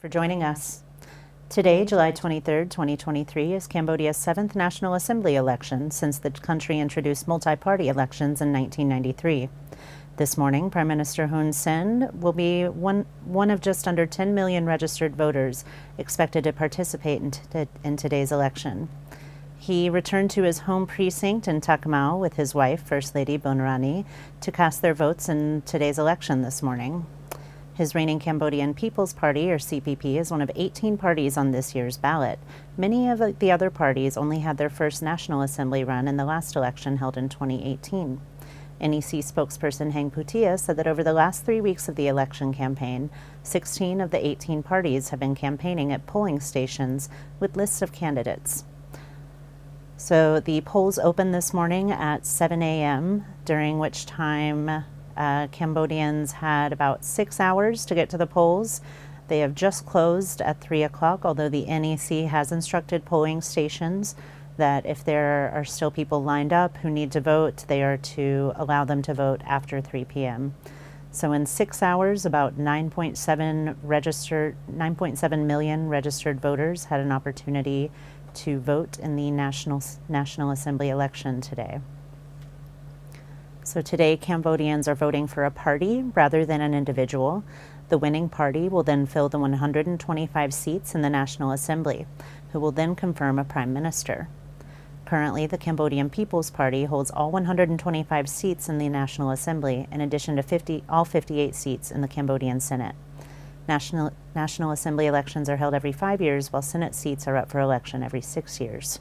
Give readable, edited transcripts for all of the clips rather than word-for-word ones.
for joining us. Today, July 23, 2023, is Cambodia's 7th National Assembly election since the country introduced multi-party elections in 1993. This morning, Prime Minister Hun Sen will be one of just under 10 million registered voters expected to participate in today's election. He returned to his home precinct in Takmao with his wife, First Lady Bonrani, to cast their votes in today's election this morning. His reigning Cambodian People's Party, or CPP, is one of 18 parties on this year's ballot. Many of the other parties only had their first National Assembly run in the last election held in 2018. NEC spokesperson Heng Putia said that over the last 3 weeks of the election campaign, 16 of the 18 parties have been campaigning at polling stations with lists of candidates. So the polls opened this morning at 7 a.m., during which time Cambodians had about 6 hours to get to the polls. They have just closed at 3 o'clock, although the NEC has instructed polling stations that if there are still people lined up who need to vote, they are to allow them to vote after 3 p.m. So in 6 hours, about 9.7 million registered voters had an opportunity to vote in the National Assembly election today. So today, Cambodians are voting for a party rather than an individual. The winning party will then fill the 125 seats in the National Assembly, who will then confirm a prime minister. Currently, the Cambodian People's Party holds all 125 seats in the National Assembly, in addition to all 58 seats in the Cambodian Senate. National Assembly elections are held every 5 years, while Senate seats are up for election every 6 years.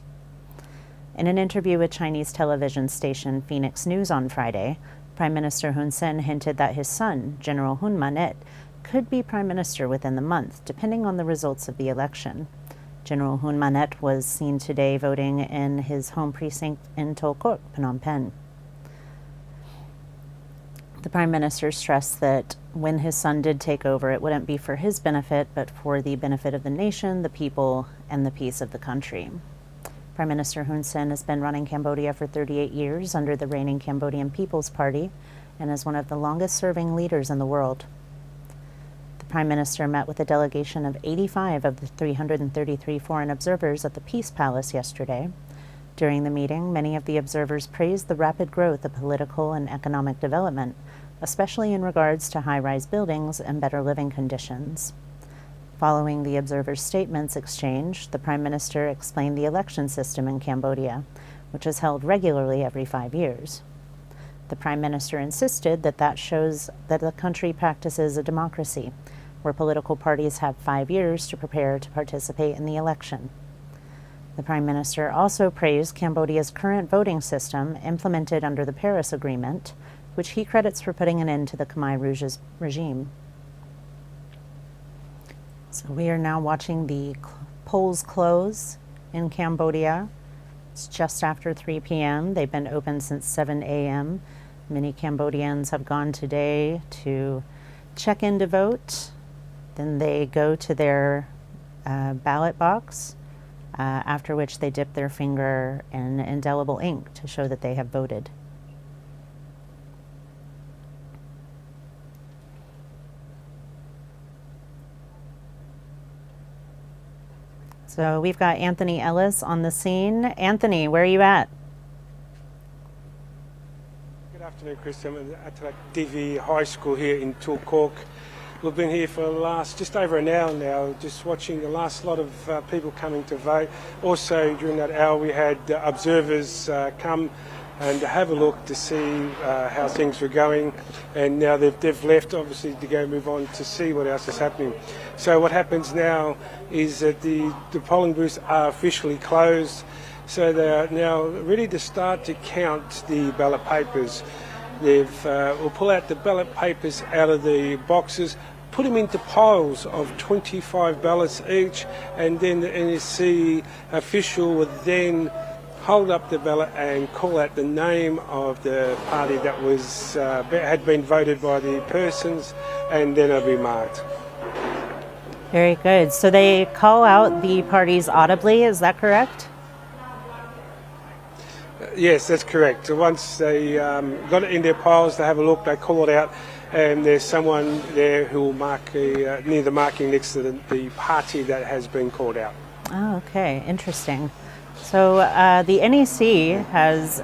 In an interview with Chinese television station Phoenix News on Friday, Prime Minister Hun Sen hinted that his son, General Hun Manet, could be prime minister within the month, depending on the results of the election. General Hun Manet was seen today voting in his home precinct in Tolkot, Phnom Penh. The Prime Minister stressed that when his son did take over, it wouldn't be for his benefit, but for the benefit of the nation, the people, and the peace of the country. Prime Minister Hun Sen has been running Cambodia for 38 years under the reigning Cambodian People's Party and is one of the longest-serving leaders in the world. The Prime Minister met with a delegation of 85 of the 333 foreign observers at the Peace Palace yesterday. During the meeting, many of the observers praised the rapid growth of political and economic development, especially in regards to high-rise buildings and better living conditions. Following the observers' statements exchanged, the Prime Minister explained the election system in Cambodia, which is held regularly every 5 years. The Prime Minister insisted that that shows that the country practices a democracy, where political parties have 5 years to prepare to participate in the election. The Prime Minister also praised Cambodia's current voting system implemented under the Paris Agreement, which he credits for putting an end to the Khmer Rouge's regime. So we are now watching the polls close in Cambodia. It's just after 3 p.m. They've been open since 7 a.m. Many Cambodians have gone today to check in to vote. Then they go to their ballot box, after which they dip their finger in indelible ink to show that they have voted. So we've got Anthony Ellis on the scene. Anthony, where are you at? Good afternoon, Chris. I'm at DV High School here in Tulkork. We've been here for the last just over an hour now, just watching the last lot of people coming to vote. Also, during that hour, we had observers come and have a look to see how things were going, and now they've left obviously to go move on to see what else is happening. So what happens now is that the polling booths are officially closed, so they are now ready to start to count the ballot papers. We'll pull out the ballot papers out of the boxes, put them into piles of 25 ballots each, and then the NEC official would then hold up the ballot and call out the name of the party that was had been voted by the persons, and then it'll be marked. Very good. So they call out the parties audibly, is that correct? Yes, that's correct. So once they got it in their piles, they have a look, they call it out, and there's someone there who will mark near the marking next to the party that has been called out. Oh, okay, interesting. So the NEC has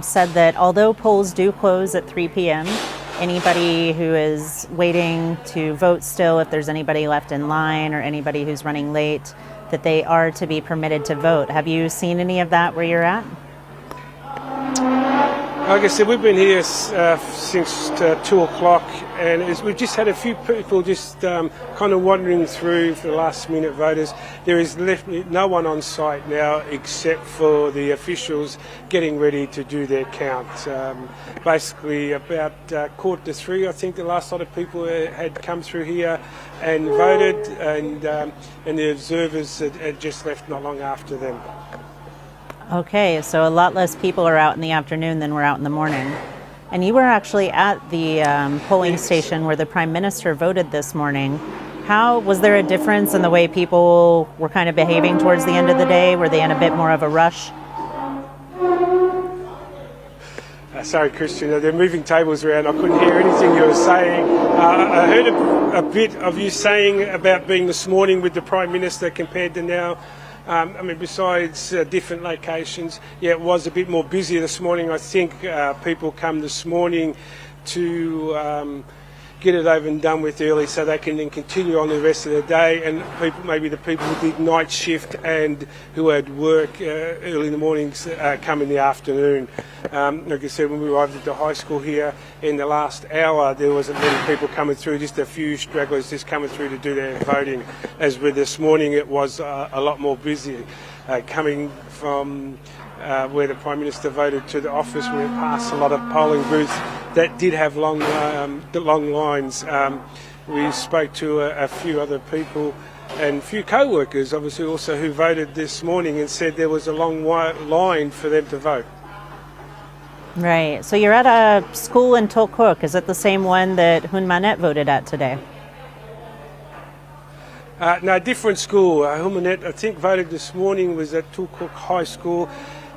said that although polls do close at 3 p.m., anybody who is waiting to vote still, if there's anybody left in line or anybody who's running late, that they are to be permitted to vote. Have you seen any of that where you're at? Like I said, we've been here since 2 o'clock, and we've just had a few people just kind of wandering through for the last minute voters. There is no one on site now except for the officials getting ready to do their count. Basically about 2:45, I think the last lot of people had come through here and voted, and the observers had just left not long after them. Okay, so a lot less people are out in the afternoon than were out in the morning. And you were actually at the polling station where the Prime Minister voted this morning. Was there a difference in the way people were kind of behaving towards the end of the day? Were they in a bit more of a rush? Sorry, Christian, they're moving tables around. I couldn't hear anything you were saying. I heard a bit of you saying about being this morning with the Prime Minister compared to now. Besides different locations, it was a bit more busy this morning. I think people come this morning to get it over and done with early so they can then continue on the rest of the day, and maybe the people who did night shift and who had work early in the mornings come in the afternoon. Like I said, when we arrived at the high school here in the last hour, there wasn't many people coming through, just a few stragglers just coming through to do their voting. As with this morning, it was a lot more busy. Coming from where the Prime Minister voted to the office, we passed a lot of polling booths that did have long lines. We spoke to a few other people and a few co-workers, obviously, also who voted this morning, and said there was a long line for them to vote. Right. So you're at a school in Tulkuk. Is it the same one that Hun Manet voted at today? No, different school. Hun Manet, I think, voted this morning was at Tulkuk High School,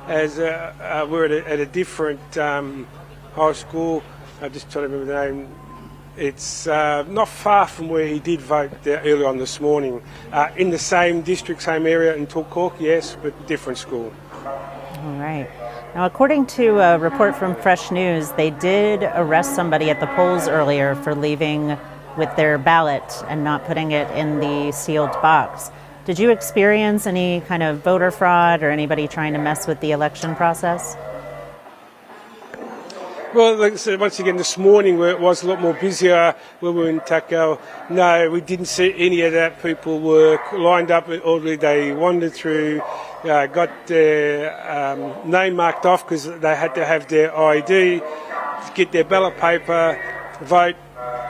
as we're at a different high school. I'm just trying to remember the name. It's not far from where he did vote earlier on this morning. In the same district, same area in Tulkuk, yes, but different school. All right. Now, according to a report from Fresh News, they did arrest somebody at the polls earlier for leaving with their ballot and not putting it in the sealed box. Did you experience any kind of voter fraud or anybody trying to mess with the election process? Well, like I said, once again, this morning where it was a lot more busier, when we were in Takao, no, we didn't see any of that. People were lined up orderly. They wandered through, got their name marked off because they had to have their ID, get their ballot paper, vote,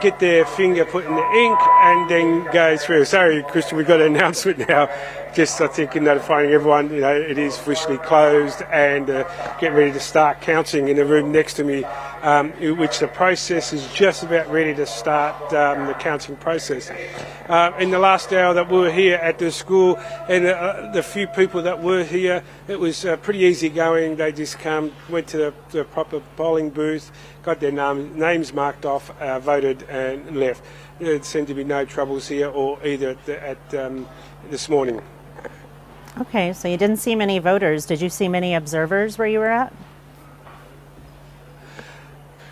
get their finger put in the ink, and then go through. Sorry, Christian, we've got an announcement now. Just, I think, in notifying everyone, it is officially closed, and get ready to start counting in the room next to me, in which the process is just about ready to start the counting process. In the last hour that we were here at the school, and the few people that were here, it was pretty easy going. They just went to the proper polling booth, got their names marked off, voted, and left. There seemed to be no troubles here, or either at this morning. Okay, so you didn't see many voters. Did you see many observers where you were at?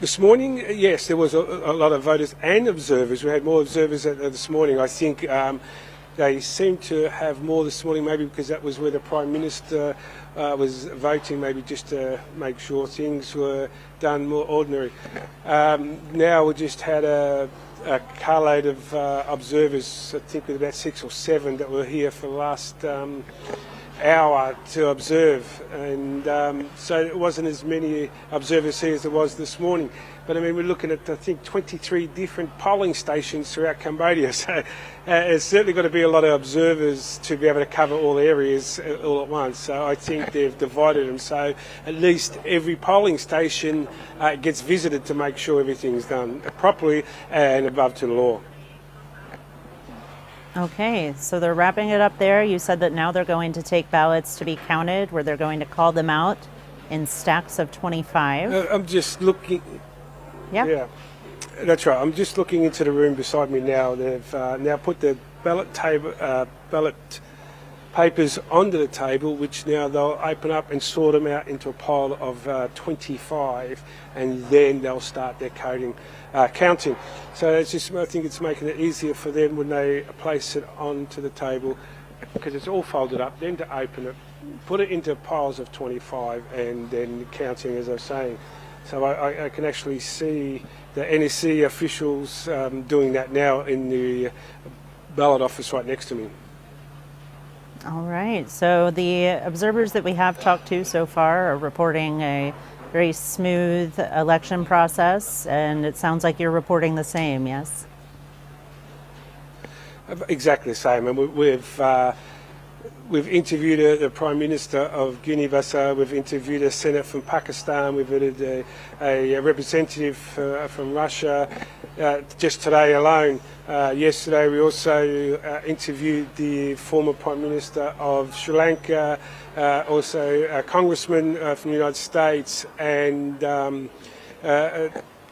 This morning, yes, there was a lot of voters and observers. We had more observers this morning. I think they seemed to have more this morning, maybe because that was where the Prime Minister was voting, maybe just to make sure things were done more ordinary. Now we just had a carload of observers, I think with about 6 or 7 that were here for the last hour to observe, and so it wasn't as many observers here as there was this morning. But I mean, we're looking at, I think, 23 different polling stations throughout Cambodia, so it's certainly got to be a lot of observers to be able to cover all areas all at once. So I think they've divided them so at least every polling station gets visited to make sure everything's done properly and above to the law. Okay, so they're wrapping it up there. You said that now they're going to take ballots to be counted, where they're going to call them out in stacks of 25. I'm just looking. Yeah. That's right. I'm just looking into the room beside me now. They've now put the ballot papers onto the table, which now they'll open up and sort them out into a pile of 25, and then they'll start their counting. So it's just, I think it's making it easier for them when they place it onto the table, because it's all folded up, then to open it, put it into piles of 25, and then counting, as I was saying. So I can actually see the NEC officials doing that now in the ballot office right next to me. All right. So the observers that we have talked to so far are reporting a very smooth election process, and it sounds like you're reporting the same, yes? Exactly the same. And we've interviewed the Prime Minister of Guinea-Bissau, we've interviewed a senator from Pakistan, we've interviewed a representative from Russia just today alone. Yesterday we also interviewed the former Prime Minister of Sri Lanka, also a congressman from the United States, and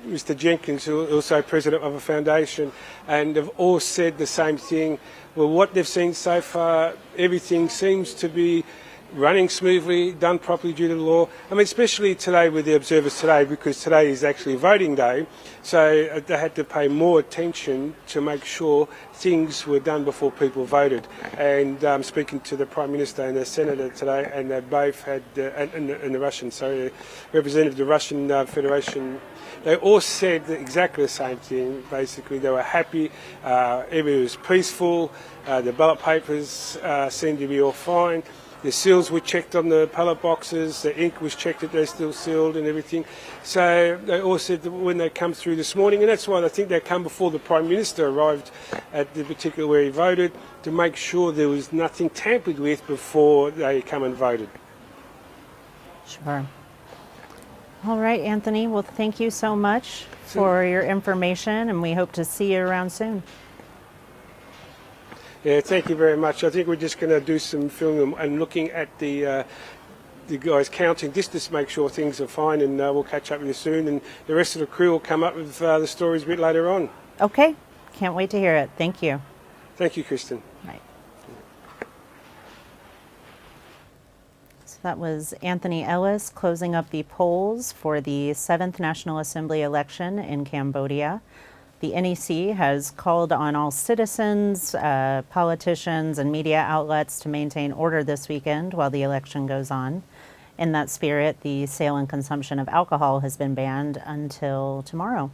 Mr. Jenkins, who is also president of a foundation, and they've all said the same thing. Well, what they've seen so far, everything seems to be running smoothly, done properly due to the law. I mean, especially today with the observers today, because today is actually voting day, so they had to pay more attention to make sure things were done before people voted. And speaking to the Prime Minister and the Senator today, and they both had, and the Russian, sorry, representative of the Russian Federation, they all said exactly the same thing. Basically, they were happy, everything was peaceful, the ballot papers seemed to be all fine. The seals were checked on the ballot boxes, the ink was checked that they're still sealed and everything. So they all said that when they come through this morning, and that's why I think they come before the Prime Minister arrived at the particular where he voted, to make sure there was nothing tampered with before they come and voted. Sure. All right, Anthony. Well, thank you so much for your information, and we hope to see you around soon. Yeah, thank you very much. I think we're just going to do some filming and looking at the guys counting just to make sure things are fine, and we'll catch up with you soon. And the rest of the crew will come up with the stories a bit later on. Okay. Can't wait to hear it. Thank you. Thank you, Kristen. Right. So that was Anthony Ellis closing up the polls for the 7th National Assembly election in Cambodia. The NEC has called on all citizens, politicians, and media outlets to maintain order this weekend while the election goes on. In that spirit, the sale and consumption of alcohol has been banned until tomorrow.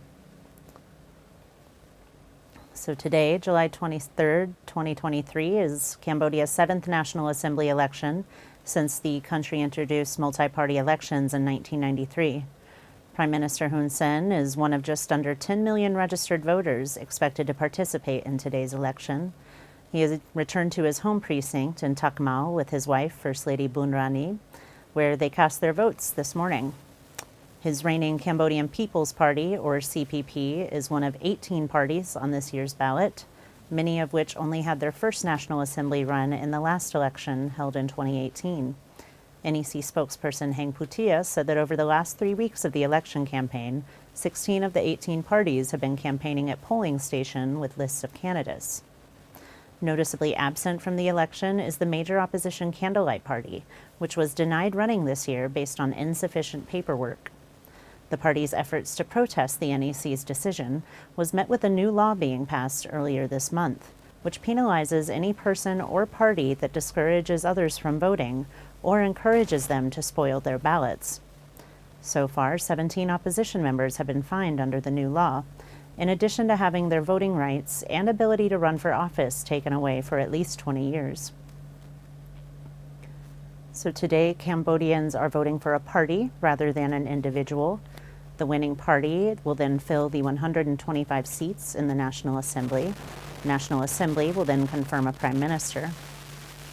So today, July 23rd, 2023, is Cambodia's 7th National Assembly election since the country introduced multi-party elections in 1993. Prime Minister Hun Sen is one of just under 10 million registered voters expected to participate in today's election. He has returned to his home precinct in Takmau with his wife, First Lady Bun Rani, where they cast their votes this morning. His reigning Cambodian People's Party, or CPP, is one of 18 parties on this year's ballot, many of which only had their first National Assembly run in the last election held in 2018. NEC spokesperson Heng Putia said that over the last 3 weeks of the election campaign, 16 of the 18 parties have been campaigning at polling station with lists of candidates. Noticeably absent from the election is the major opposition Candlelight Party, which was denied running this year based on insufficient paperwork. The party's efforts to protest the NEC's decision was met with a new law being passed earlier this month, which penalizes any person or party that discourages others from voting or encourages them to spoil their ballots. So far, 17 opposition members have been fined under the new law, in addition to having their voting rights and ability to run for office taken away for at least 20 years. So today, Cambodians are voting for a party rather than an individual. The winning party will then fill the 125 seats in the National Assembly. The National Assembly will then confirm a prime minister.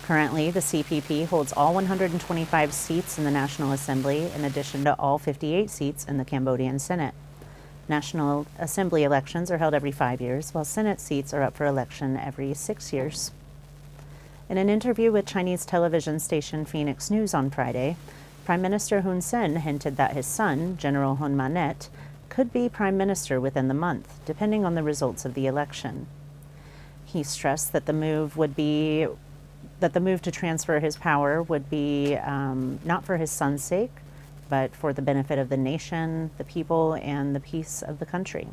Currently, the CPP holds all 125 seats in the National Assembly, in addition to all 58 seats in the Cambodian Senate. National Assembly elections are held every 5 years, while Senate seats are up for election every 6 years. In an interview with Chinese television station Phoenix News on Friday, Prime Minister Hun Sen hinted that his son, General Hun Manet, could be prime minister within the month, depending on the results of the election. He stressed that the move to transfer his power would be not for his son's sake, but for the benefit of the nation, the people, and the peace of the country.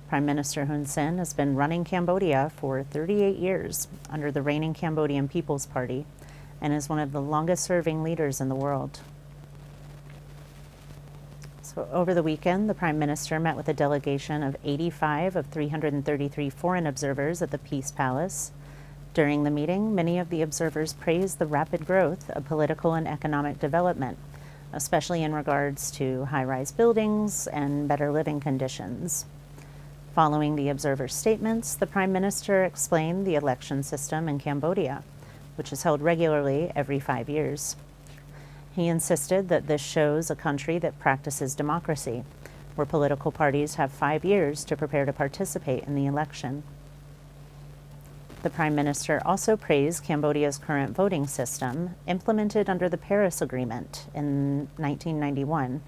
Prime Minister Hun Sen has been running Cambodia for 38 years under the reigning Cambodian People's Party and is one of the longest-serving leaders in the world. So over the weekend, the Prime Minister met with a delegation of 85 of 333 foreign observers at the Peace Palace. During the meeting, many of the observers praised the rapid growth of political and economic development, especially in regards to high-rise buildings and better living conditions. Following the observers' statements, the Prime Minister explained the election system in Cambodia, which is held regularly every 5 years. He insisted that this shows a country that practices democracy, where political parties have 5 years to prepare to participate in the election. The Prime Minister also praised Cambodia's current voting system, implemented under the Paris Agreement in 1991,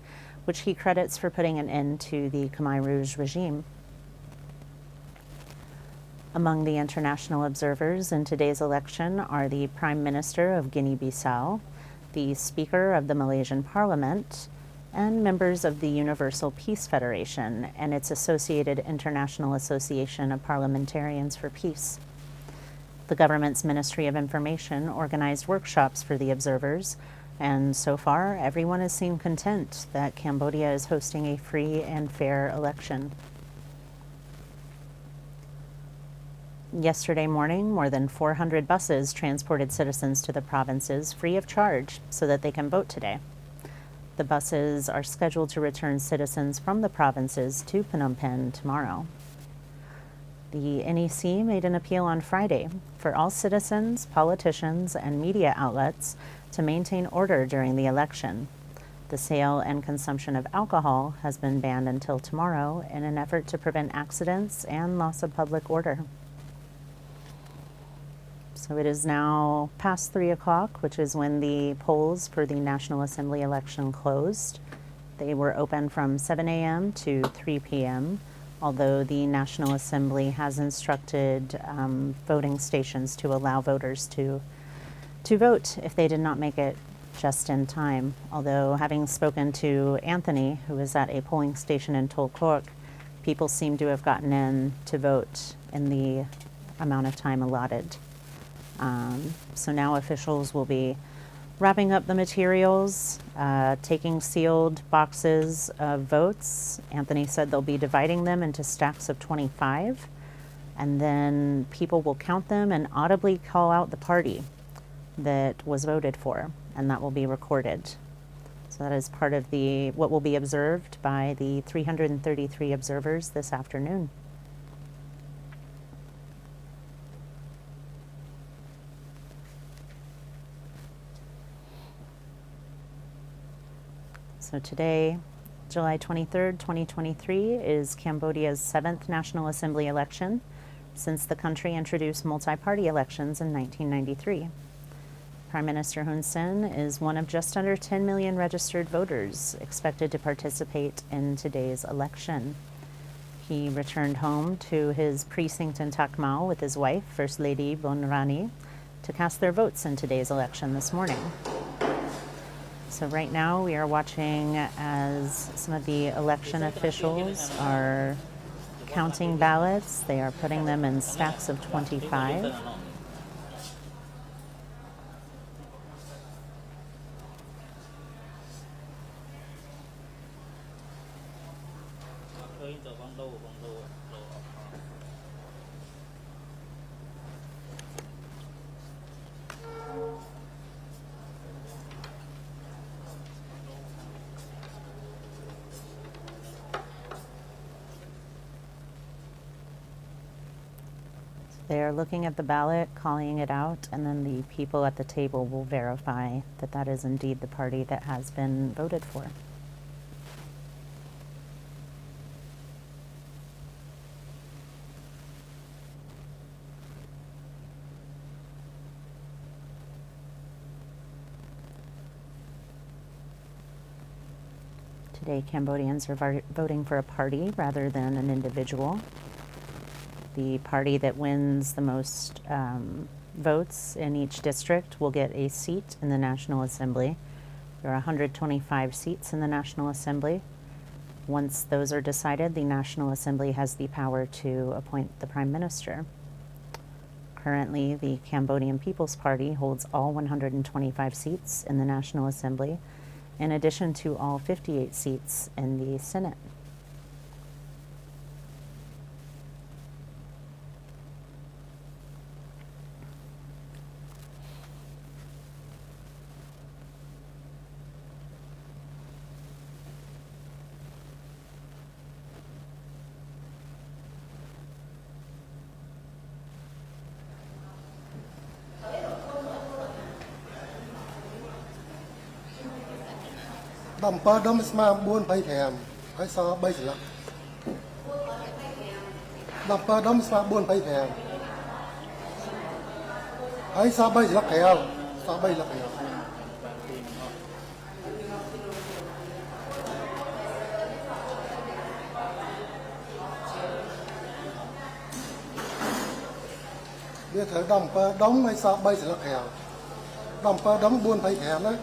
which he credits for putting an end to the Khmer Rouge regime. Among the international observers in today's election are the Prime Minister of Guinea-Bissau, the Speaker of the Malaysian Parliament, and members of the Universal Peace Federation and its associated International Association of Parliamentarians for Peace. The government's Ministry of Information organized workshops for the observers, and so far everyone has seemed content that Cambodia is hosting a free and fair election. Yesterday morning, more than 400 buses transported citizens to the provinces free of charge so that they can vote today. The buses are scheduled to return citizens from the provinces to Phnom Penh tomorrow. The NEC made an appeal on Friday for all citizens, politicians, and media outlets to maintain order during the election. The sale and consumption of alcohol has been banned until tomorrow in an effort to prevent accidents and loss of public order. So it is now past 3 o'clock, which is when the polls for the National Assembly election closed. They were open from 7 a.m. to 3 p.m., although the National Assembly has instructed voting stations to allow voters to vote if they did not make it just in time. Although, having spoken to Anthony, who was at a polling station in Tolkok, people seem to have gotten in to vote in the amount of time allotted. So now officials will be wrapping up the materials, taking sealed boxes of votes. Anthony said they'll be dividing them into stacks of 25, and then people will count them and audibly call out the party that was voted for, and that will be recorded. So that is part of what will be observed by the 333 observers this afternoon. So today, July 23rd, 2023, is Cambodia's 7th National Assembly election since the country introduced multi-party elections in 1993. Prime Minister Hun Sen is one of just under 10 million registered voters expected to participate in today's election. He returned home to his precinct in Takmau with his wife, First Lady Bonrani, to cast their votes in today's election this morning. So right now we are watching as some of the election officials are counting ballots. They are putting them in stacks of 25. They are looking at the ballot, calling it out, and then the people at the table will verify that that is indeed the party that has been voted for. Today, Cambodians are voting for a party rather than an individual. The party that wins the most votes in each district will get a seat in the National Assembly. There are 125 seats in the National Assembly. Once those are decided, the National Assembly has the power to appoint the Prime Minister. Currently, the Cambodian People's Party holds all 125 seats in the National Assembly, in addition to all 58 seats in the Senate. Đầm pa đâm mà buôn phải thèm phải so bây giờ đầm pa đâm mà buôn phải thèm phải so bây giờ khéo so bây giờ khéo biết thở đầm pa đâm hay so bây giờ khéo đầm pa đâm buôn phải thèm đấy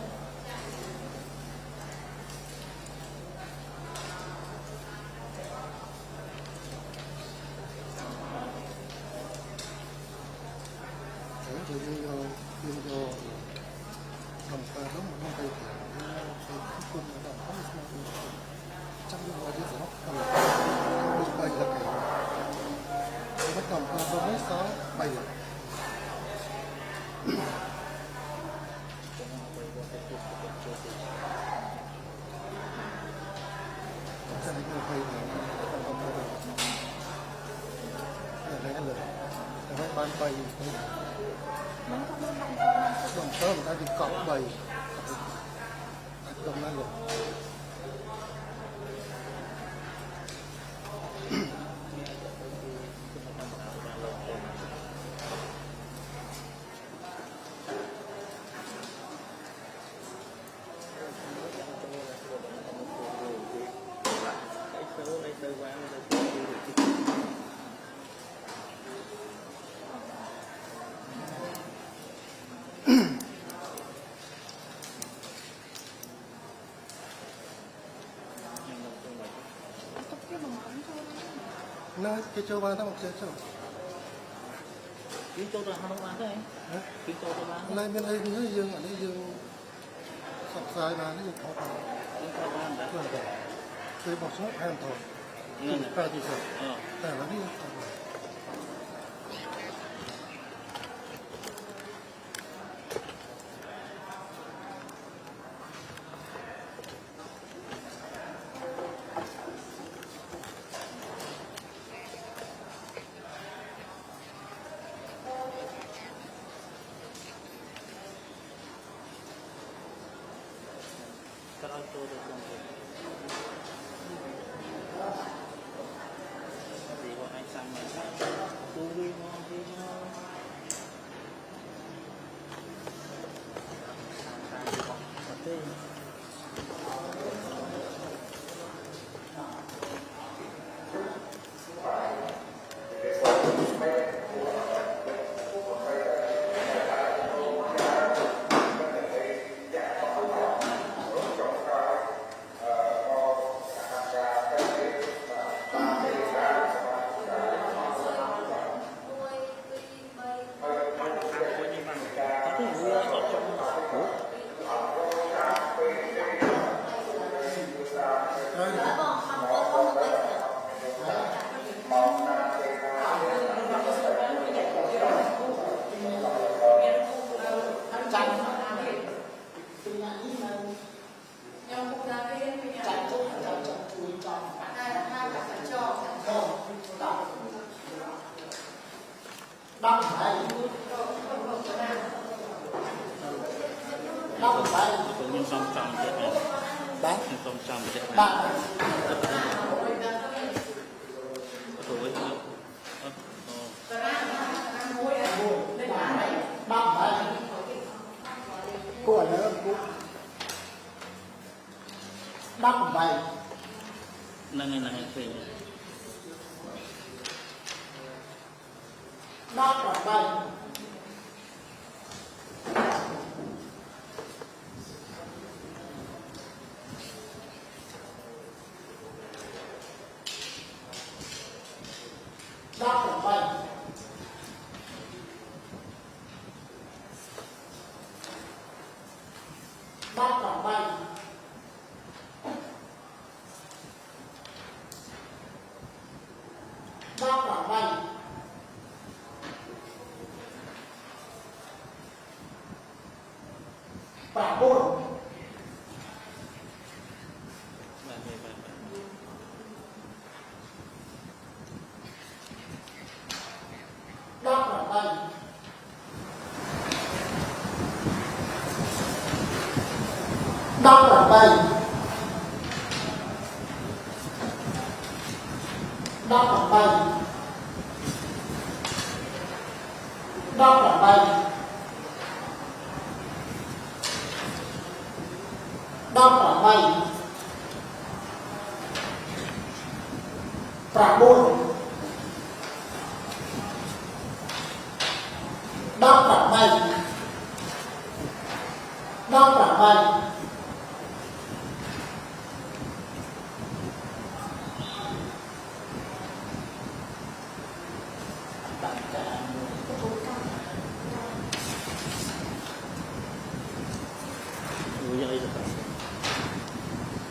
ban bay đồng tơ người ta đi cọp bầy đồng năng lượng nó cái châu ba tao mặc chết rồi Chúng tôi là không bán đấy. Chúng tôi bán. nay bên đây nó dương ở đây dương sập xài mà nó dương thọ thọ Chúng tôi bán đấy. rồi rồi bỏ xuống hàng thọ ta thì sao ta nó đi Kalau tôi được không thì bọn anh sang này tôi đi ngon đi ngon sang đi bọn có tên Tôi nhưng xong xong chết này. bán Nhưng xong xong chết này. bán Tôi với tôi. của nó đắp bay Năng này phê đắp bay đắp bay đắp bay đắp bay Bà buồn đắp bay đắp bay đắp bay đắp bay đắp bay Bà buồn đắp bay đắp bay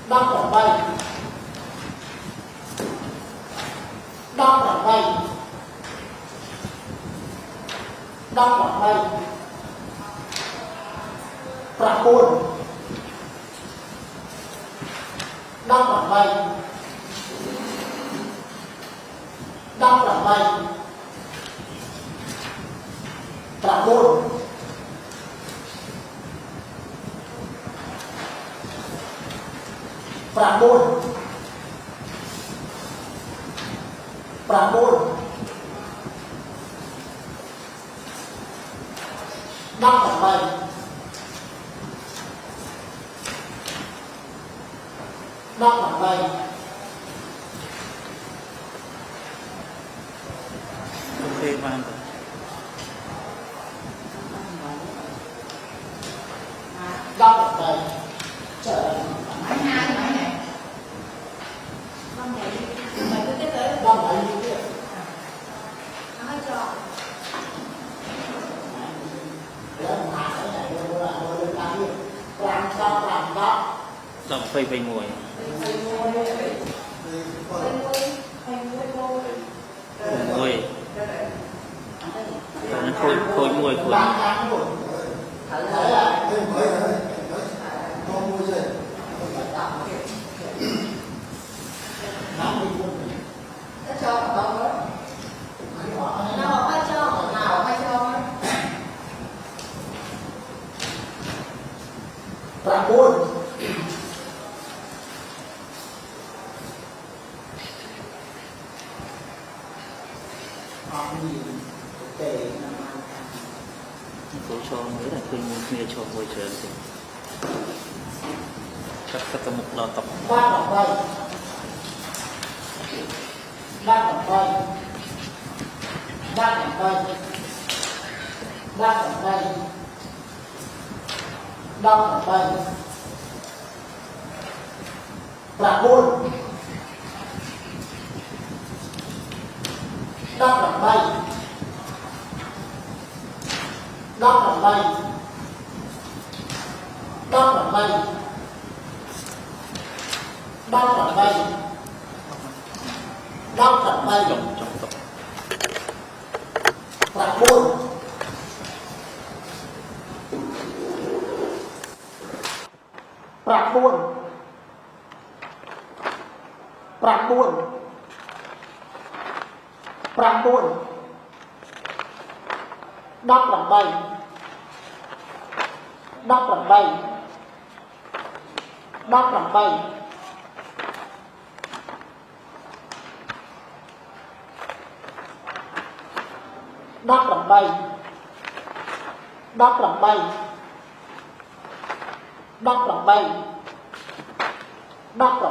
đắp bay đắp bay đắp bay Bà buồn đắp bay đắp bay Bà buồn Bà buồn Bà buồn đắp bay đắp bay phê vang đắp bay trời đắp bay như thế Đọc phê phê mùi Mùi Khôi mùi của Bà buồn Cô cho mới là khơi mùi cho mùi trời Chắc tất một lò tập đắp bay đắp bay đắp bay đắp bay đắp bay Bà buồn đắp bay đắp bay đắp bay đắp bay đắp bay Trong tập Bà buồn Bà buồn Bà buồn Bà buồn đắp bay đắp bay đắp bay đắp bay đắp bay đắp bay 18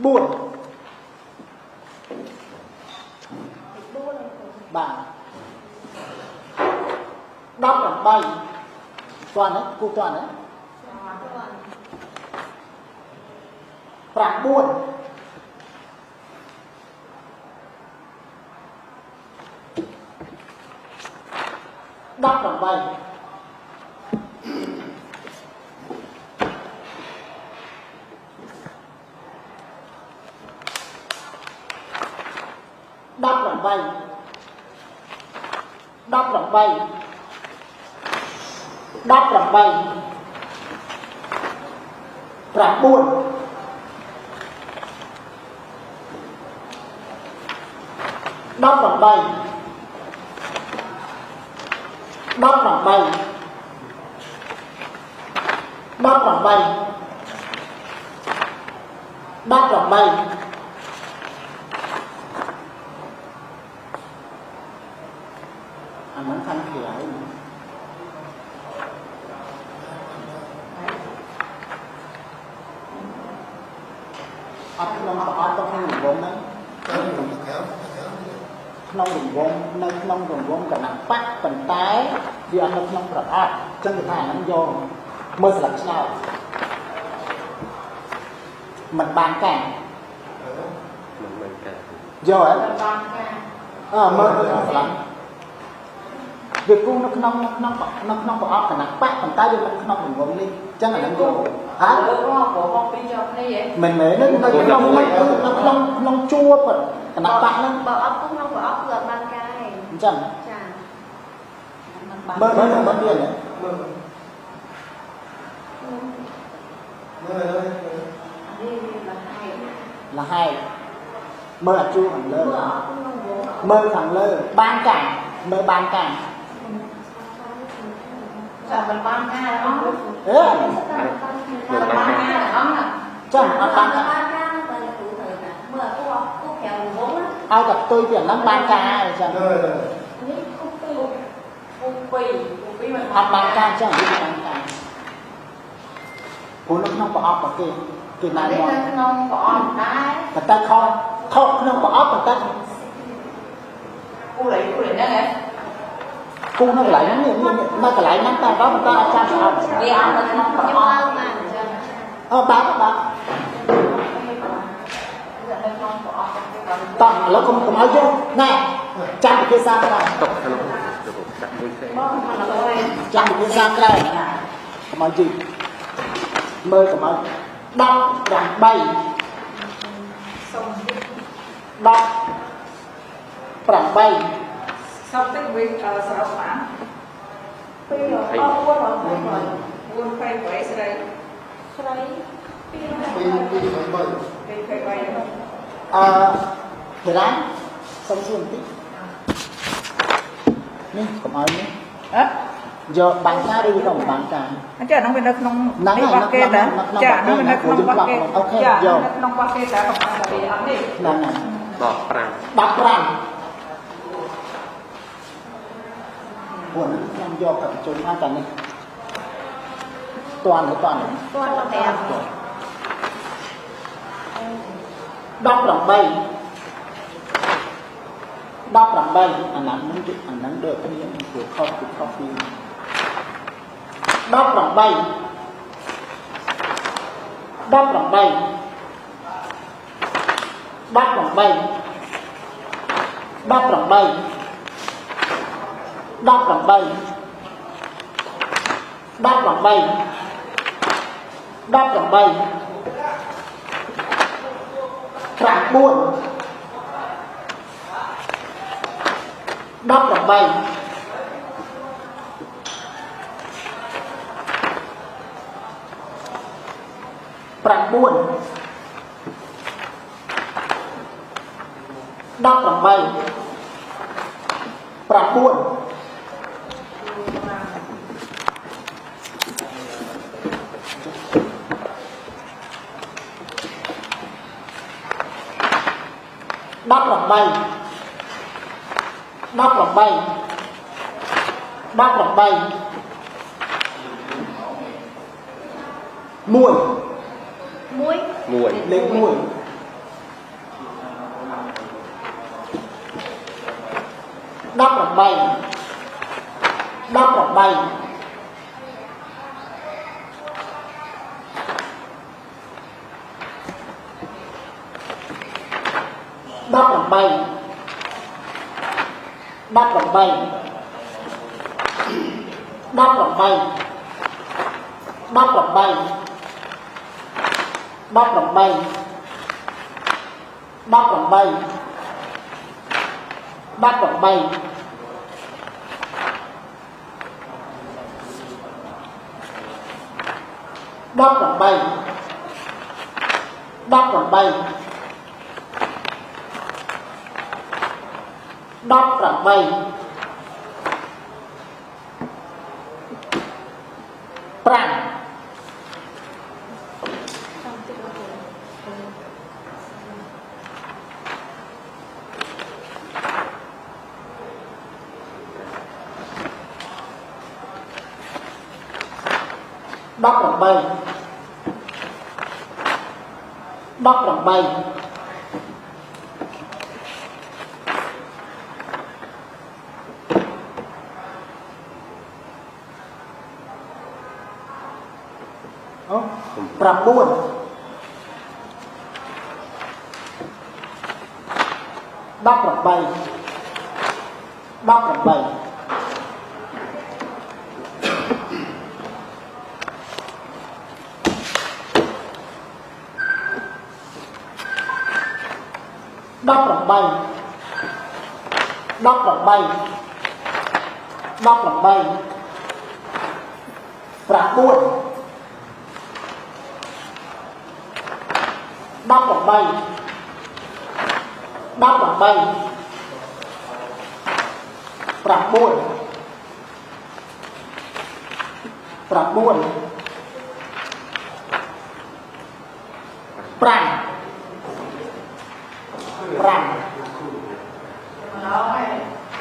buồn bạn đáp bằng bay toàn đấy cô toàn đấy phản buồn đáp bằng bay đáp bằng bay đáp bằng bay đáp bằng bay phản buồn đáp bằng bay đáp bằng bay đáp bằng bay đáp bằng bay anh muốn thanh thì ấy អត់ក្នុងប្រអប់ទៅក្នុងរង្វង់ហ្នឹង cái gì cũng được kéo ក្នុងរង្វង់នៅក្នុងរង្វង់កណ្ដាប់បាក់ប៉ុន្តែវាអត់នៅក្នុងប្រអប់អញ្ចឹងគេថាអាហ្នឹងយកមើលស្លឹកឆ្នោតមិនបានកាំងយកហ៎មើលទៅក្នុងស្លឹកវាគង់នៅក្នុងប្រអប់កណ្ដាប់បាក់ប៉ុន្តែវាមិនក្នុងរង្វង់នេះអញ្ចឹងអាហ្នឹងយកហ៎មិនមែននៅក្នុងជួរកណ្ដាប់បាក់ហ្នឹង បើអត់ក្នុងប្រអប់គឺអត់បានកាយ អញ្ចឹង ចា មើលទៀតហ៎ mơ mơ đây នេះវាលះហើយ là hai mơ là chua thằng lơ បើអត់ក្នុងវង mơ thằng lơ ban càng mơ ban càng ចាមិនបានកាយអស់ ế មិនបានកាយអស់ណា chắc nó បាន ban កាយ càng ទៅទូទៅណាមើលគូក្រៅវងណា ao gặp tôi tiền lắm ban càng rồi chẳng rồi នេះគូពីមិន học ban càng chẳng biết ban càng cô nó không có ốc ở kia kia តែ này នៅ mọi ក្នុងប្រអប់ដែរ người ta không không có ốc người ta គូនេះហ្នឹងហ៎ cu nó lại lắm nó lại nắm ta đó người ta cha sợ វាអត់នៅក្នុងប្រអប់បានអញ្ចឹង bán នៅក្នុងប្រអប់ tao nó không nói vô nè cha được kia xa cái này បងមកដល់ហើយ ចាំពីសាក្រៅកុំឲ្យជីមើលកុំឲ្យ18 សុំ 18 សុំតិចវិញសរុបបានពីអត់4ដល់4ស្រីស្រី đi đi phải bơi អឺទេឡាសុំសួរបន្តិចនេះកុំឲ្យនេះ អឺ យកបាំងការឬក៏មិនបាំងការ អញ្ចឹងហ្នឹងវានៅក្នុង ហ្នឹងហើយ របស់គេតា នៅក្នុង ចា របស់ ហ្នឹងវានៅក្នុងរបស់គេ អូខេ ចា យក នៅក្នុងរបស់គេតែកុំឲ្យតែវាអត់នេះ ហ្នឹងហើយ 15ពួកនេះខ្ញុំយកកញ្ជុំមកតែនេះតាន់គាត់ទៅតែ18អាណាហ្នឹងដូចគ្នាព្រោះខុសពីខុសពី18 មួយ លេខ 1 18 18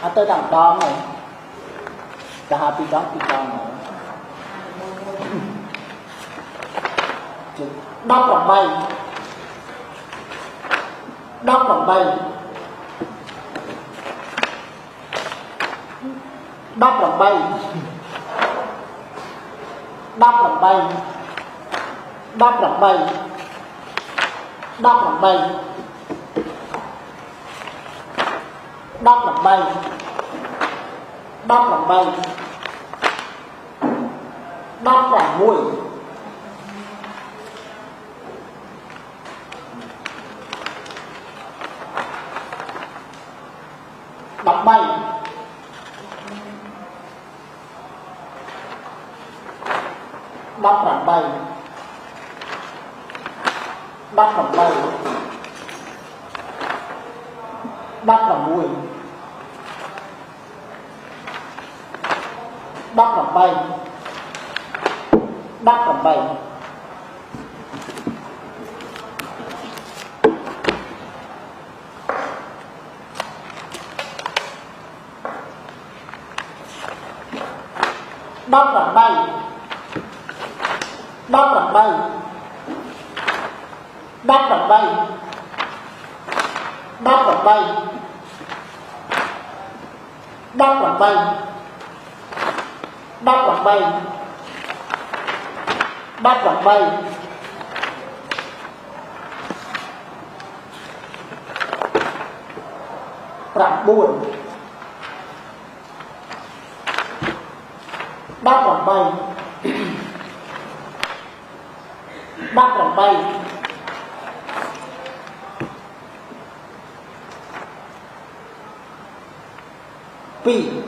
atau đằng đón này cả hai bị đón này 9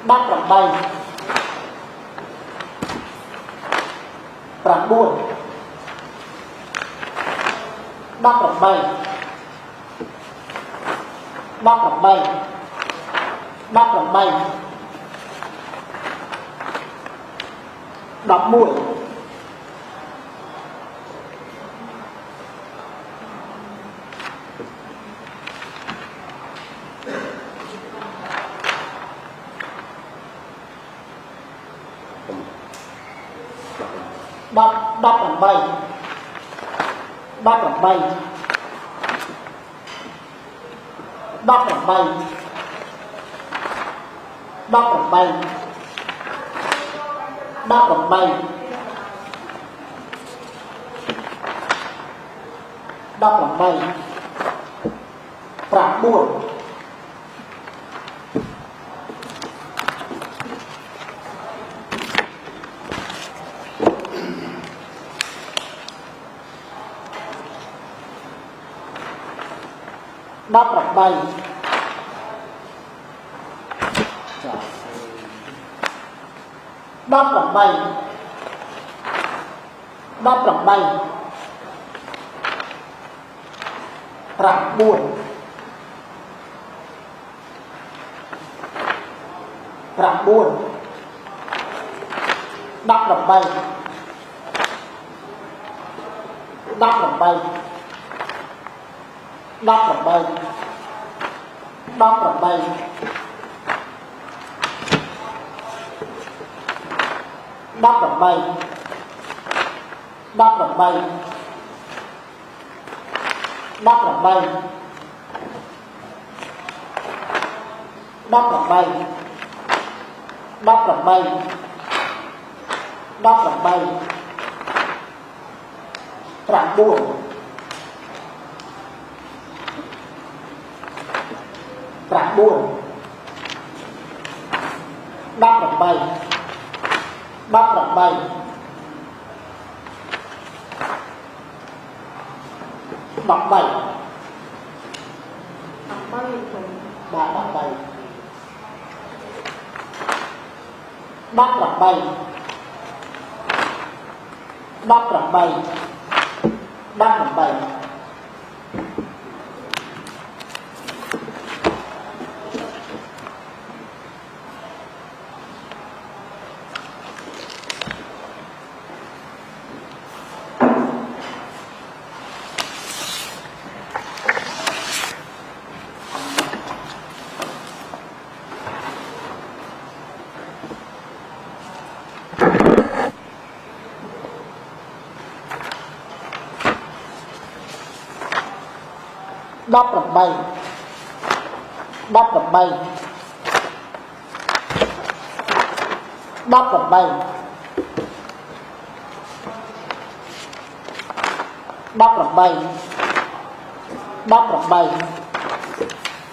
đáp rộng bay rạng buồn đáp rộng bay đáp rộng bay đáp rộng bay đọc mũi đáp rộng bay đáp rộng bay đáp rộng bay đáp rộng bay đáp rộng bay đáp rộng bayប្រាក់4đáp rộng bay đáp rộng bay đáp rộng bayប្រាក់4ប្រាក់4đáp rộng bay đáp rộng bay đáp rộng bay đáp rộng bay đáp rộng bay đáp rộng bay đáp rộng bay đáp rộng bay đáp rộng bay đáp rộng bayប្រាក់4ប្រាក់4đáp rộng bay đáp rộng bay đọc bay đáp đọc bay đáp rộng bay đáp rộng bay đáp rộng bay đáp rộng bay đáp rộng bay đáp rộng bay đáp rộng bay đáp rộng bay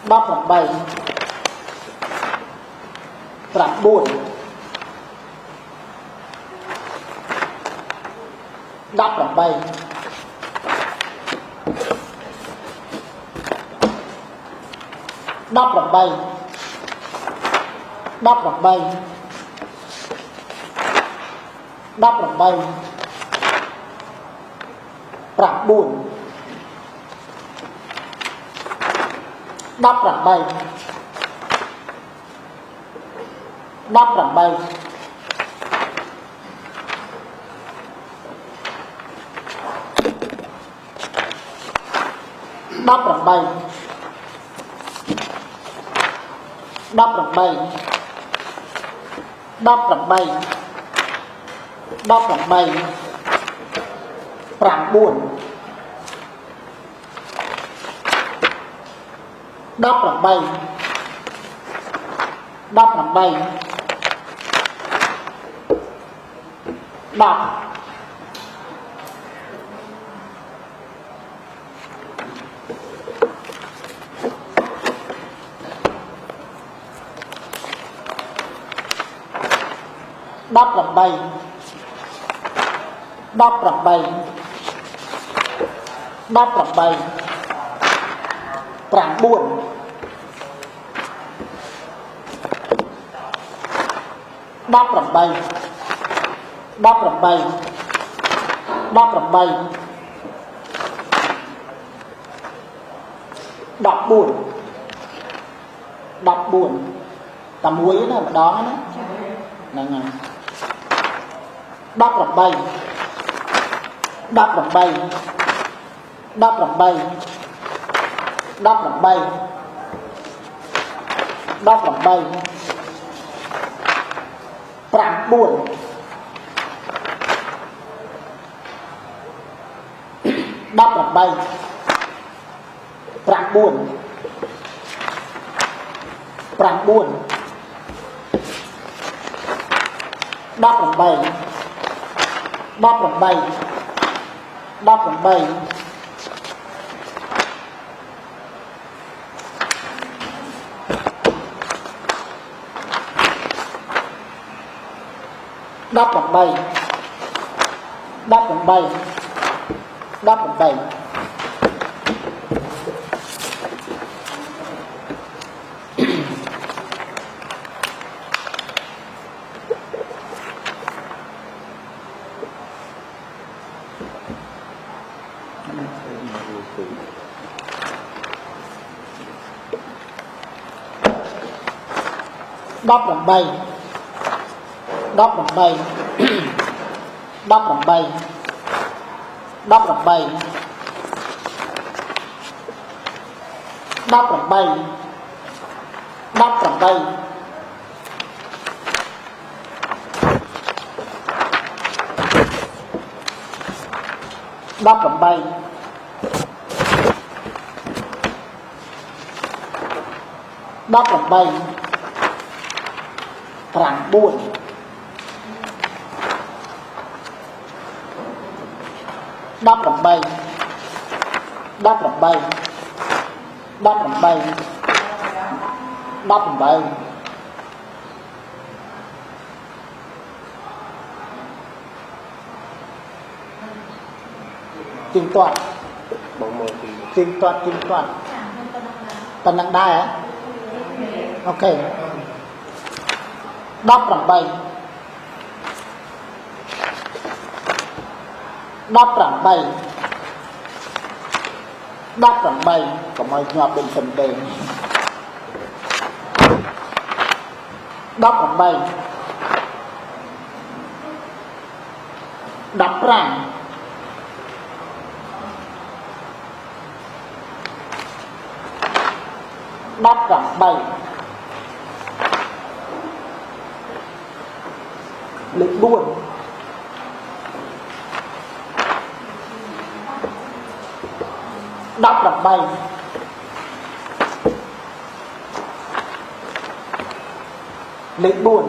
đáp rộng bayប្រាក់4đáp rộng bay đáp rộng bay đáp rộng bay đáp rộng bayប្រាក់4đáp rộng bay đáp rộng bay đáp rộng bay đáp rộng bay đáp rộng bay đáp rộng bayប្រាក់4đáp rộng bay đáp rộng bay đáp đáp rộng bay đáp rộng bay đáp rộng bayប្រាក់4 đáp rầm bay đáp rầm bay đáp rầm bay đọc buồn tầm muối đó mà đó nè nè đáp rầm bay đáp rầm bay đáp rầm bay đáp rầm bay đáp rầm bay Prang buồn đáp rầm bay Prang buồn Prang buồn đáp rầm bay đáp rầm bay đáp rầm bay đáp rầm bay đáp rầm bay đáp rầm bay đáp rầm bay đáp rầm bay đáp rầm bay đáp rầm bay đáp rầm bay đáp rầm bay đáp rầm bay đáp rầm bay Prang buồn đáp rầm bay đáp rầm bay đáp rầm bay đáp rầm bay chinh toán chinh toán tần năng đai hả ok đáp rầm bay đáp rầm bay đáp rầm bay có mấy nhọt bên phần đề đáp rầm bay đáp rầm đáp rầm bay lịch buồn đáp rầm bay lịch buồn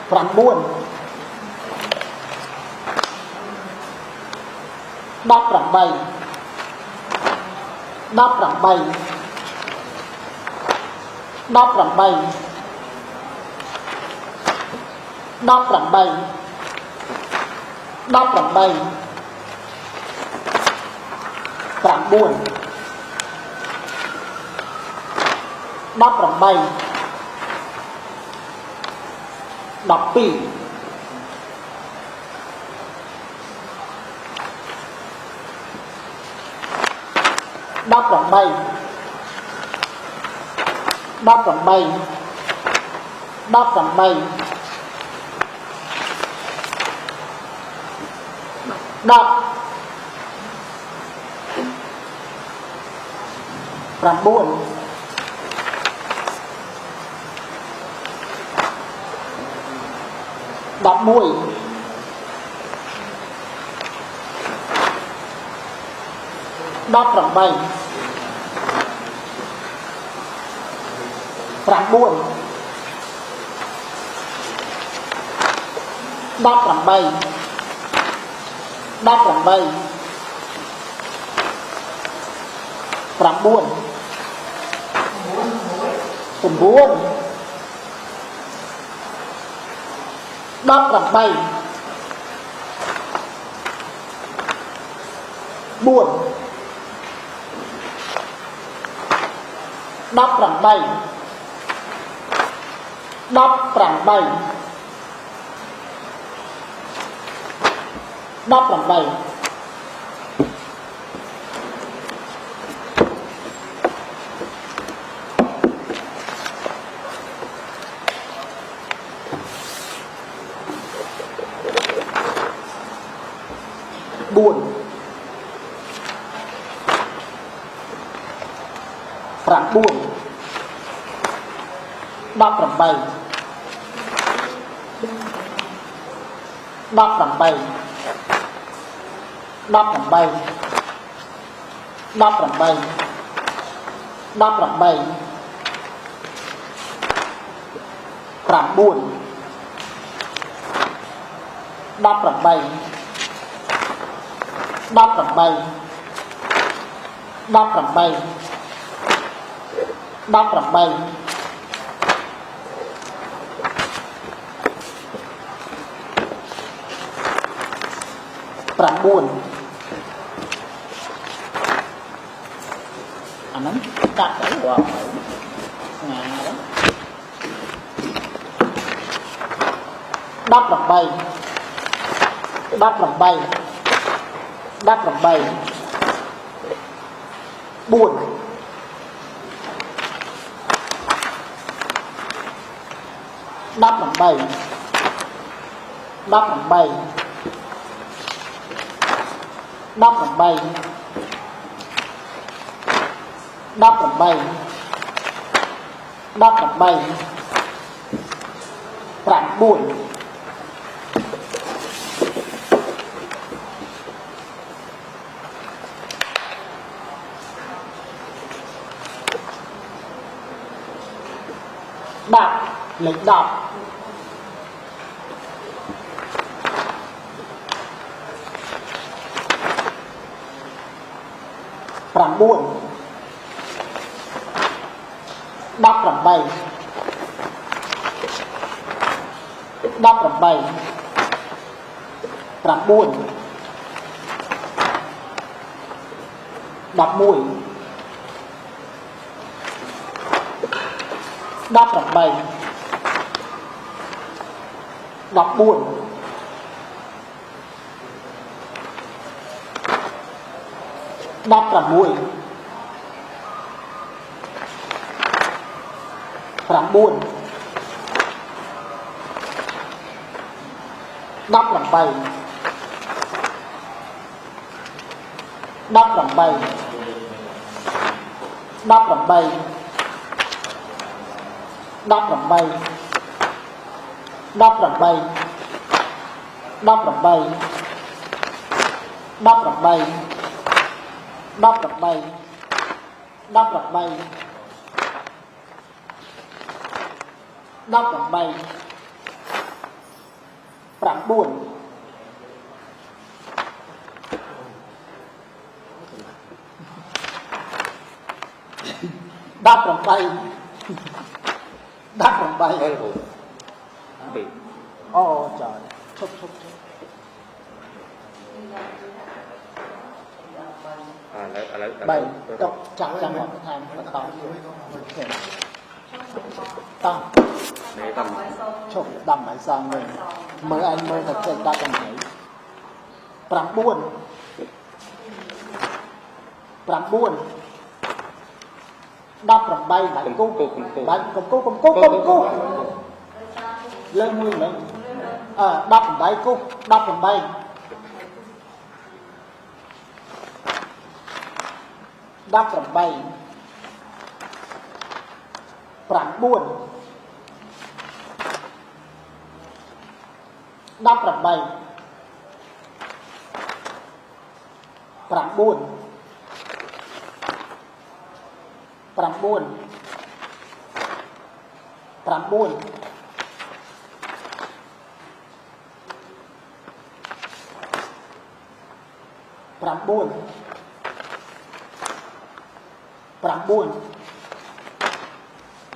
Prang buồn đáp rầm bay đáp rầm bay đáp rầm bay đáp rầm bay đáp rầm bay Prang buồn đáp rầm bay đọc pi đáp rầm bay đáp rầm bay đáp rầm bay đáp rầm buồn đáp muối đáp rầm bay Prang buồn đáp rầm bay đáp rầm bay Prang buồn sum buồn đáp rầm bay buồn đắp rằng bay đắp rằng bay đắp rằng bay buồn rằng buồn đắp rằng bay đắp rằng bay đắp rằng bay đắp rằng bay đắp rằng bay rằng buồn đắp rằng bay đắp rằng bay đắp rằng bay đắp rằng bay rằng buồn anh nắm cắt đấy qua ngà đó đắp rằng bay đắp rằng bay đắp rằng bay buồn đắp rằng bay đắp rằng bay đắp rằng bay đắp rằng bay đắp rằng bay rằng buồn đạp lệnh đạp rằng buồn đắp rằng bay đắp rằng bay rằng buồn đắp mũi đắp rằng bay đắp buồn đắp rằng mũi rằng buồn đắp rằng bay đắp rằng bay đắp rằng bay đắp rằng bay đắp rằng bay đắp rằng bay đắp rằng bay đắp rằng bay đắp rằng bay đắp rằng bay rằng buồn đắp rằng bay đắp rằng bay ô trời chúc chúc chúc bay đọc chẳng chẳng một cái thang nó to tăng chúc đầm phải sang mình mới anh mới thật sự đã chẳng thấy rằng buồn rằng buồn đắp rằng bay đánh cung đánh cung cung lên nguyên lên đắp rằng bay cung đắp rằng bay đắp rằng bay rằng buồn đắp rằng bay rằng buồn rằng buồn rằng buồn rằng buồn rằng buồn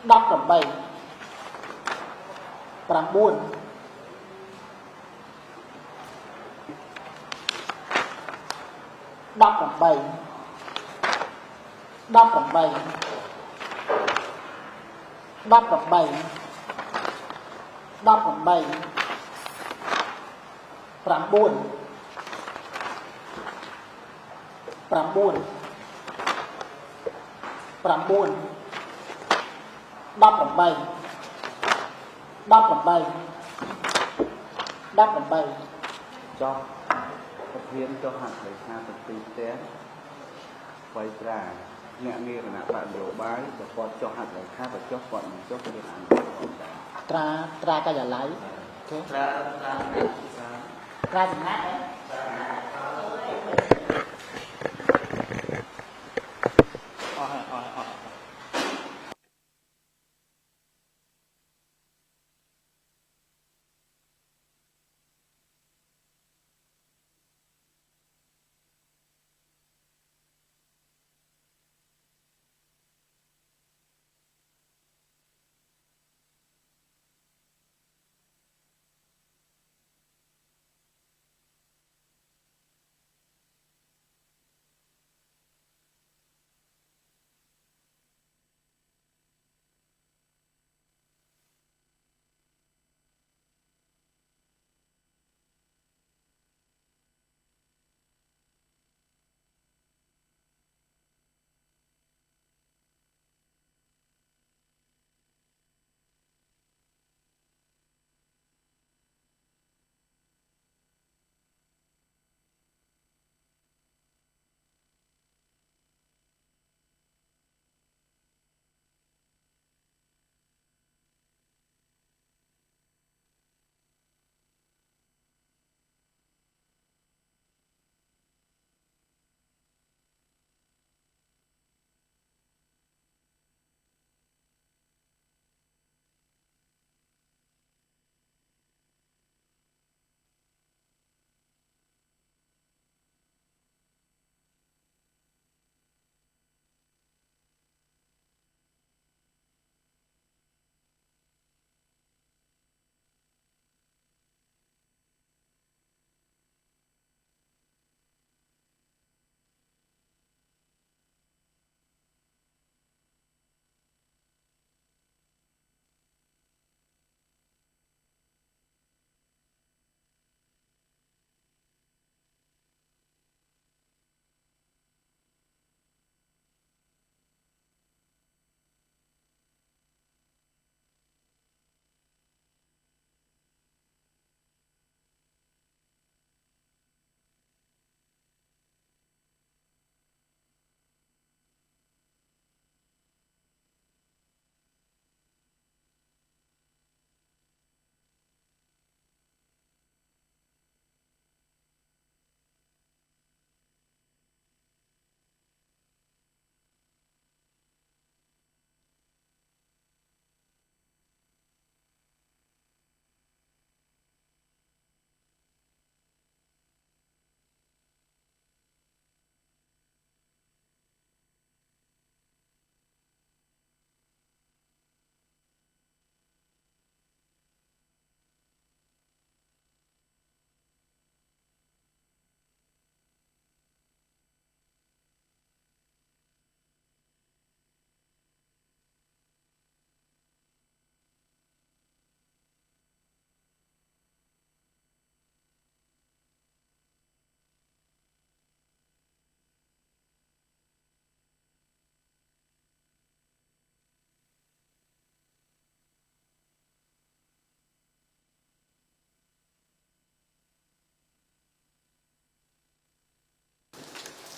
đắp rằng bay rằng buồn 18 18 cho thực hiện cho hạt lấy xa thực tế té quay ra nhẹ nghe là bạn đổ bái và còn cho hạt lấy khác và cho còn cho cái điện ảnh ត្រាកាយឡៃអូខេត្រាចំណាក់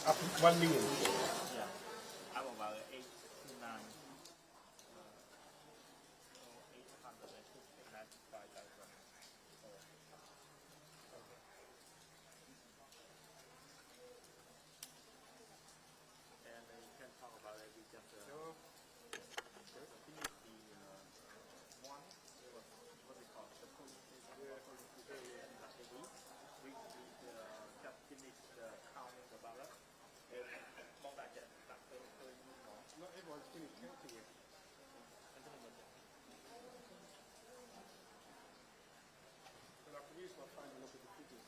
អស់1 million. Not everyone's finished counting it. But I can use my phone and look at the figures.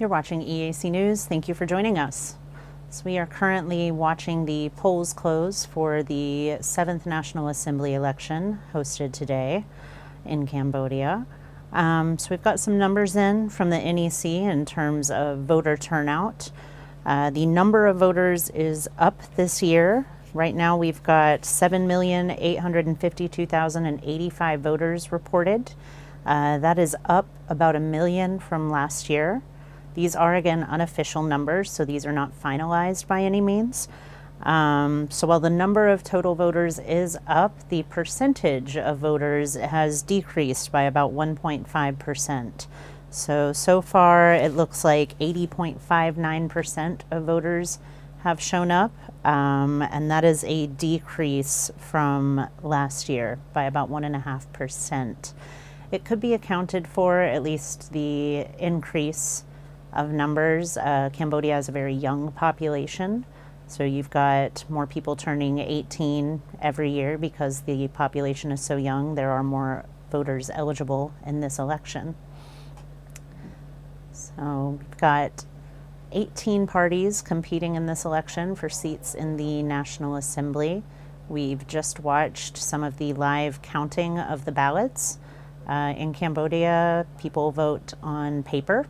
You're watching EAC News. Thank you for joining us. So we are currently watching the polls close for the 7th National Assembly election hosted today in Cambodia. So we've got some numbers in from the NEC in terms of voter turnout. The number of voters is up this year. Right now we've got 7,852,085 voters reported. That is up about 1 million from last year. These are, again, unofficial numbers, so these are not finalized by any means. So while the number of total voters is up, the percentage of voters has decreased by about 1.5%. So far it looks like 80.59% of voters have shown up, and that is a decrease from last year by about 1.5%. It could be accounted for, at least the increase of numbers. Cambodia has a very young population, so you've got more people turning 18 every year because the population is so young. There are more voters eligible in this election. So we've got 18 parties competing in this election for seats in the National Assembly. We've just watched some of the live counting of the ballots. In Cambodia, people vote on paper.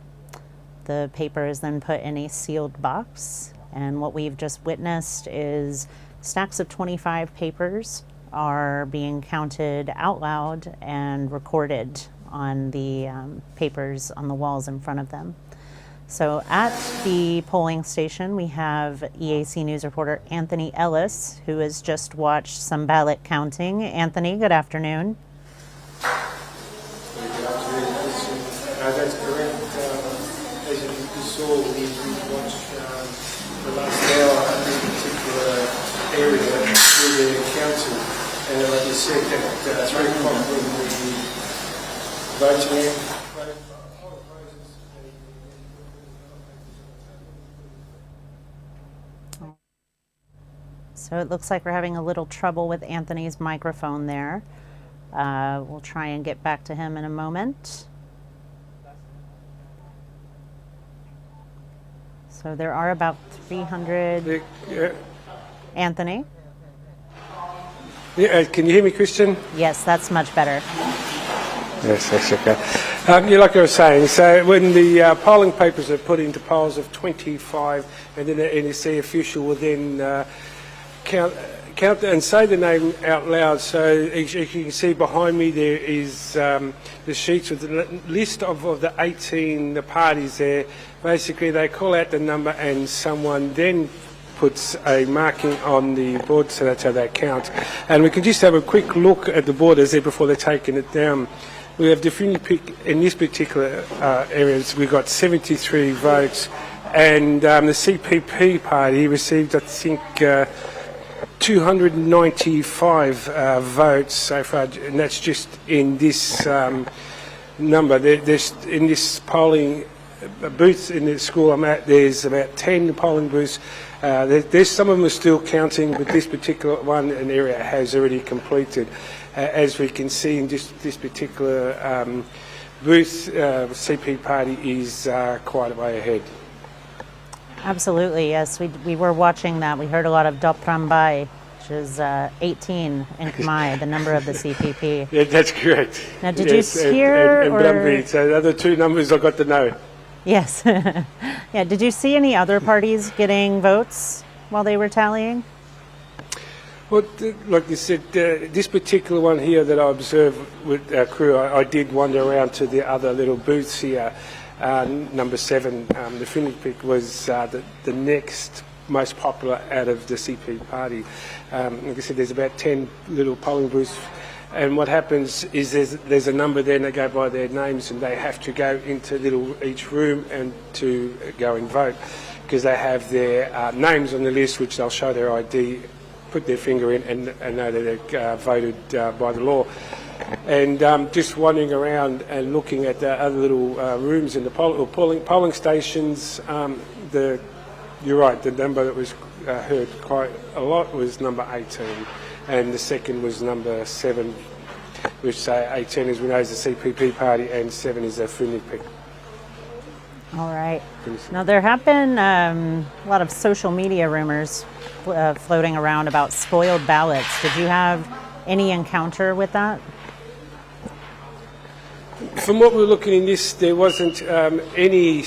The paper is then put in a sealed box, and what we've just witnessed is stacks of 25 papers are being counted out loud and recorded on the papers on the walls in front of them. So at the polling station, we have EAC News reporter Anthony Ellis, who has just watched some ballot counting. Anthony, good afternoon. That's correct. As you saw, we watched the last hour at this particular area with the council. And like you said, at 3 o'clock when the votes went. So it looks like we're having a little trouble with Anthony's microphone there. We'll try and get back to him in a moment. So there are about 300. Anthony? Yeah, can you hear me, Christian? Yes, that's much better. Yes, that's okay. Yeah, like I was saying, so when the polling papers are put into piles of 25, and then the NEC official will then count and say the name out loud. So as you can see behind me, there is the sheets with the list of the 18 parties there. Basically, they call out the number, and someone then puts a marking on the board, so that's how they count. And we can just have a quick look at the borders there before they're taking it down. We have in this particular areas, we've got 73 votes, and the CPP party received, I think, 295 votes so far, and that's just in this number. There's in this polling booth in the school I'm at, there's about 10 polling booths. There's some of them are still counting, but this particular one, an area has already completed. As we can see in this particular booth, CP party is quite a way ahead. Absolutely, yes. We were watching that. We heard a lot of Doprambai, which is 18 in Khmer, the number of the CPP. Yeah, that's correct. Now, did you hear and Brumby, so the other two numbers I got to know. Yes. Yeah. Did you see any other parties getting votes while they were tallying? Well, like you said, this particular one here that I observed with our crew, I did wander around to the other little booths here. Number 7, the Finnipic was the next most popular out of the CP party. Like I said, there's about 10 little polling booths. And what happens is there's a number there, and they go by their names, and they have to go into each room and to go and vote, because they have their names on the list, which they'll show their ID, put their finger in, and know that they're voted by the law. And just wandering around and looking at the other little rooms in the polling stations, you're right, the number that was heard quite a lot was number 18. And the second was number 7, which 18, as we know, is the CPP party, and 7 is the Finnipic. All right. Now, there have been a lot of social media rumors floating around about spoiled ballots. Did you have any encounter with that? From what we were looking in this, there wasn't any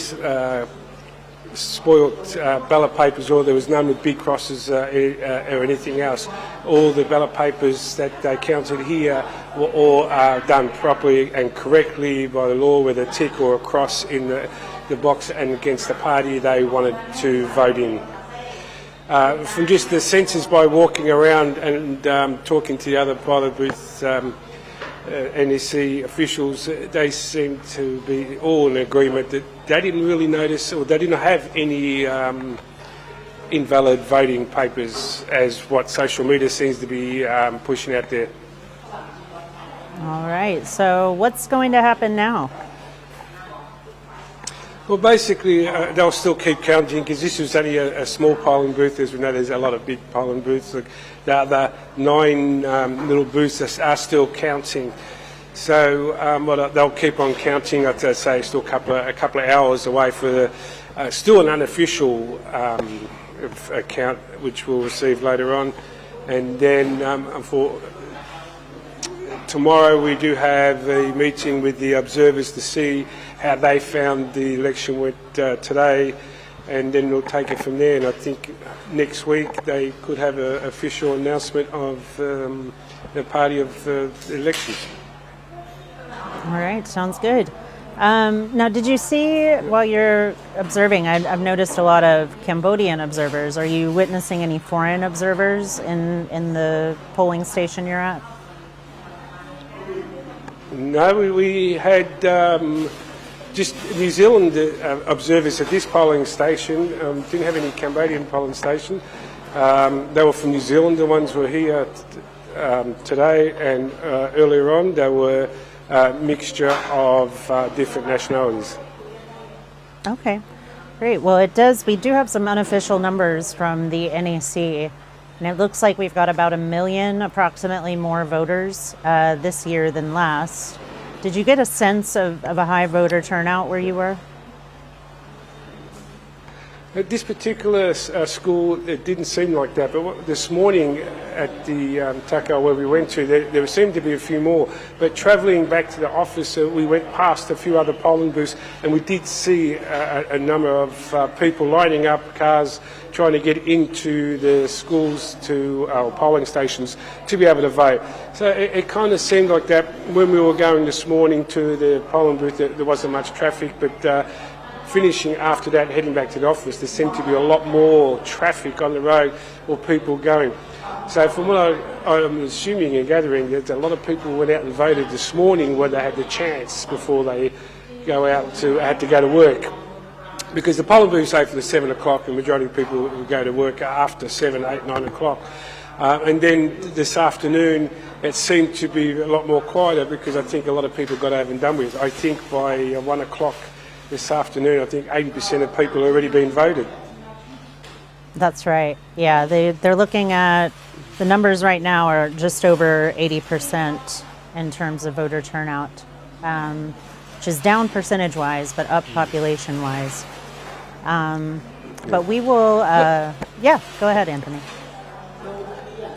spoiled ballot papers, or there was none with big crosses or anything else. All the ballot papers that they counted here were all done properly and correctly by the law, with a tick or a cross in the box and against the party they wanted to vote in. From just the senses by walking around and talking to the other ballot booth NEC officials, they seem to be all in agreement that they didn't really notice, or they didn't have any invalid voting papers, as what social media seems to be pushing out there. All right. So what's going to happen now? Well, basically, they'll still keep counting, because this is only a small polling booth. As we know, there's a lot of big polling booths. Like the other 9 little booths are still counting. So they'll keep on counting. I'd say still a couple of hours away for still an unofficial account, which we'll receive later on. And then for tomorrow, we do have a meeting with the observers to see how they found the election went today, and then we'll take it from there. And I think next week they could have an official announcement of the party of the elections. All right. Sounds good. Now, did you see, while you're observing, I've noticed a lot of Cambodian observers. Are you witnessing any foreign observers in the polling station you're at? No, we had just New Zealand observers at this polling station. Didn't have any Cambodian polling station. They were from New Zealand. The ones were here today, and earlier on they were a mixture of different nationalities. Okay, great. Well, we do have some unofficial numbers from the NEC, and it looks like we've got about 1 million, approximately, more voters this year than last. Did you get a sense of a high voter turnout where you were? At this particular school, it didn't seem like that, but this morning at the Takao where we went to, there seemed to be a few more. But travelling back to the office, we went past a few other polling booths, and we did see a number of people lining up, cars trying to get into the schools to our polling stations to be able to vote. So it kind of seemed like that when we were going this morning to the polling booth. There wasn't much traffic, but finishing after that, heading back to the office, there seemed to be a lot more traffic on the road, or people going. So from what I'm assuming and gathering, that a lot of people went out and voted this morning when they had the chance before they had to go to work. Because the polling booths open at 7 o'clock, and the majority of people will go to work after 7, 8, 9 o'clock. And then this afternoon, it seemed to be a lot more quieter, because I think a lot of people got over and done with. I think by 1 o'clock this afternoon, I think 80% of people have already been voted. That's right. Yeah, they're looking at the numbers right now are just over 80% in terms of voter turnout, which is down percentage-wise, but up population-wise. But we will, yeah, go ahead, Anthony.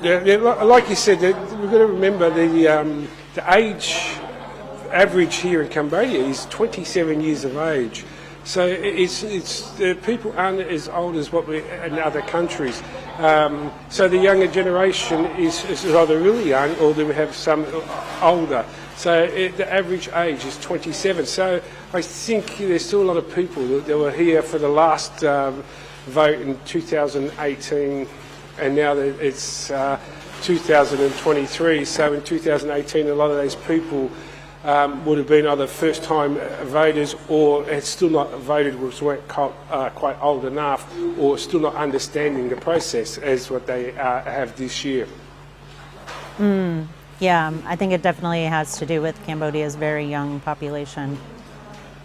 Yeah, like you said, we've got to remember the average here in Cambodia is 27 years of age. So people aren't as old as what we in other countries. So the younger generation is either really young, or then we have some older. So the average age is 27. So I think there's still a lot of people that were here for the last vote in 2018, and now that it's 2023. So in 2018, a lot of those people would have been either first-time voters, or had still not voted, which weren't quite old enough, or still not understanding the process as what they have this year. Yeah, I think it definitely has to do with Cambodia's very young population.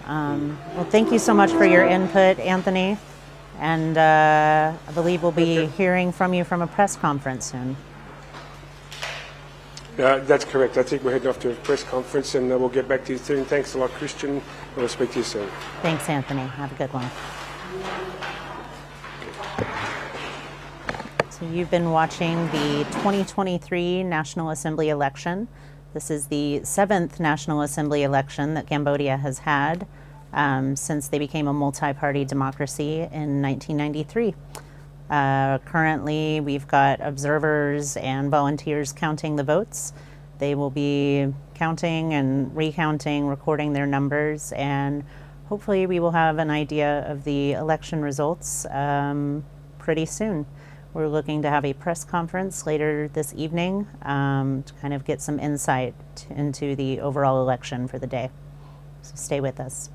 Well, thank you so much for your input, Anthony, and I believe we'll be hearing from you from a press conference soon. That's correct. I think we're heading off to a press conference and we'll get back to you soon. Thanks a lot, Christian. We'll speak to you soon. Thanks, Anthony. Have a good one. So you've been watching the 2023 National Assembly election. This is the 7th National Assembly election that Cambodia has had since they became a multi-party democracy in 1993. Currently, we've got observers and volunteers counting the votes. They will be counting and recounting, recording their numbers, and hopefully we will have an idea of the election results pretty soon. We're looking to have a press conference later this evening to kind of get some insight into the overall election for the day. So stay with us.